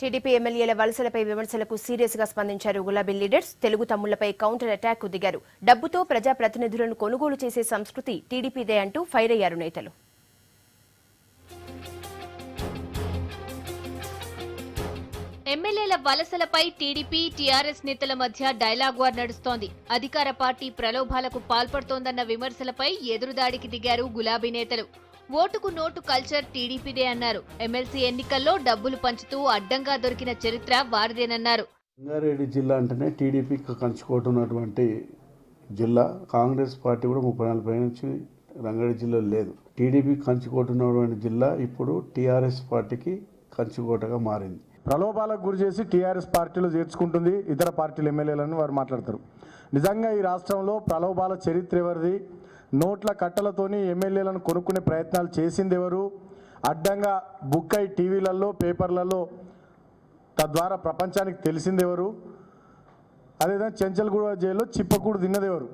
TDP ఎమ్మెల్యేల వలసలపై విమర్శలకు serious గా స్పందించారు గులాబీ లీడర్స్. తెలుగు తమ్ముళ్లపై కౌంటర్ అటాక్ కు దిగారు. డబ్బుతో ప్రజాప్రతినిధులను కొనుగోలు చేసే సంస్కృతి టీడీపీదే అంటూ ఫైర్ అయ్యారు నేతలు. ఎమ్మెల్యేల వలసలపై టీడీపీ టీఆర్ఎస్ నేతల మధ్య డైలాగ్ వార్ నడుస్తోంది. అధికార పార్టీ ప్రలోభాలకు పాల్పడుతోందన్న విమర్శలపై ఎదురుదాడికి దిగారు గులాబీ నేతలు. ఓటుకు నోటు కల్చర్ టీడీపీదే అన్నారు. ఎమ్మెల్సీ ఎన్నికల్లో డబ్బులు పంచుతూ అడ్డంగా దొరికిన చరిత్ర వారిదేనన్నారు. రంగారెడ్డి జిల్లా అంటేనే టీడీపీకి కంచుకోటున్నటువంటి జిల్లా. కాంగ్రెస్ పార్టీ కూడా 34 నుంచి రంగారెడ్డి జిల్లాలో లేదు. టీడీపీ కంచుకోటున్నటువంటి జిల్లా ఇప్పుడు టీఆర్ఎస్ పార్టీకి కంచుకోటగా మారింది. ప్రలోభాలకు గురి చేసి టీఆర్ఎస్ పార్టీలో చేర్చుకుంటుంది ఇతర పార్టీల ఎమ్మెల్యేలను వారు మాట్లాడతారు. నిజంగా ఈ రాష్ట్రంలో ప్రలోభాల చరిత్ర ఎవరిది? నోట్ల కట్టలతోని ఎమ్మెల్యేలను కొనుక్కునే ప్రయత్నాలు చేసింది ఎవరు? అడ్డంగా బుక్ అయి టీవీలలో పేపర్లలో తద్వారా ప్రపంచానికి తెలిసింది ఎవరు? అదేవిధంగా చెంచల్గూడ జైల్లో చిప్పకూడు తిన్నది ఎవరు?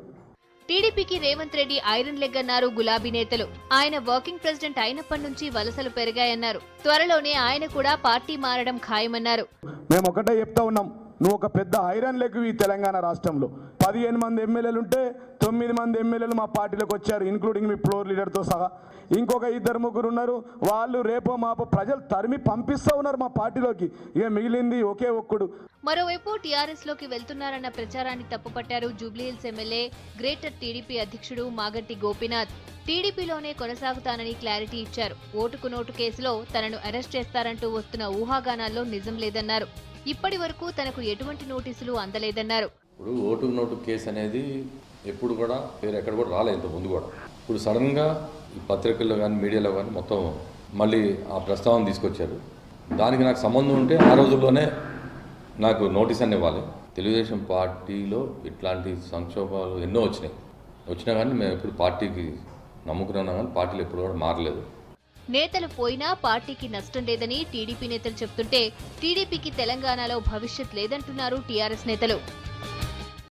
టీడీపీకి రేవంత్ రెడ్డి ఐరన్ లెగ్ అన్నారు గులాబీ నేతలు. ఆయన వర్కింగ్ ప్రెసిడెంట్ అయినప్పటి నుంచి వలసలు పెరిగాయన్నారు. త్వరలోనే ఆయన కూడా పార్టీ మారడం ఖాయమన్నారు. మేము ఒకటే చెప్తా ఉన్నాం, నువ్వు ఒక పెద్ద ఐరన్ లెగ్ ఈ తెలంగాణ రాష్ట్రంలో 15 మంది ఎమ్మెల్యేలు ఉంటే 9 మంది ఎమ్మెల్యేలు మా పార్టీలోకి వచ్చారు, ఇంక్లూడింగ్ మీ ఫ్లోర్ లీడర్తో సహా. ఇంకొక 2-3 ఉన్నారు, వాళ్ళు రేపో మాపో ప్రజలు తరిమి పంపిస్తూ ఉన్నారు మా పార్టీలోకి. ఇక మిగిలింది ఒకే ఒక్కడు. మరోవైపు టీఆర్ఎస్ లోకి వెళ్తున్నారన్న ప్రచారాన్ని తప్పుపట్టారు జూబ్లీహిల్స్ ఎమ్మెల్యే గ్రేటర్ టీడీపీ అధ్యక్షుడు మాగంటి గోపీనాథ్. టీడీపీలోనే కొనసాగుతానని క్లారిటీ ఇచ్చారు. ఓటుకు నోటు కేసులో తనను అరెస్ట్ చేస్తారంటూ వస్తున్న ఊహాగానాల్లో నిజం లేదన్నారు. ఇప్పటి వరకు తనకు ఎటువంటి నోటీసులు అందలేదన్నారు. ఇప్పుడు ఓటుకు నోటు కేసు అనేది ఎప్పుడు కూడా పేరు ఎక్కడ కూడా రాలేదు, ఇంత ముందు కూడా. ఇప్పుడు సడన్గా ఈ పత్రికల్లో కానీ మీడియాలో కానీ మొత్తం మళ్ళీ ఆ ప్రస్తావన తీసుకొచ్చారు. దానికి నాకు సంబంధం ఉంటే ఆ రోజుల్లోనే నాకు నోటీస్ అని ఇవ్వాలి. తెలుగుదేశం పార్టీలో ఇట్లాంటి సంక్షోభాలు ఎన్నో వచ్చినా కానీ మేము ఎప్పుడు పార్టీకి నమ్ముకున్నాం, కానీ పార్టీలు ఎప్పుడు కూడా మారలేదు. నేతలు పోయినా పార్టీకి నష్టం లేదని టీడీపీ నేతలు చెప్తుంటే టీడీపీకి తెలంగాణలో భవిష్యత్ లేదంటున్నారు టీఆర్ఎస్ నేతలు.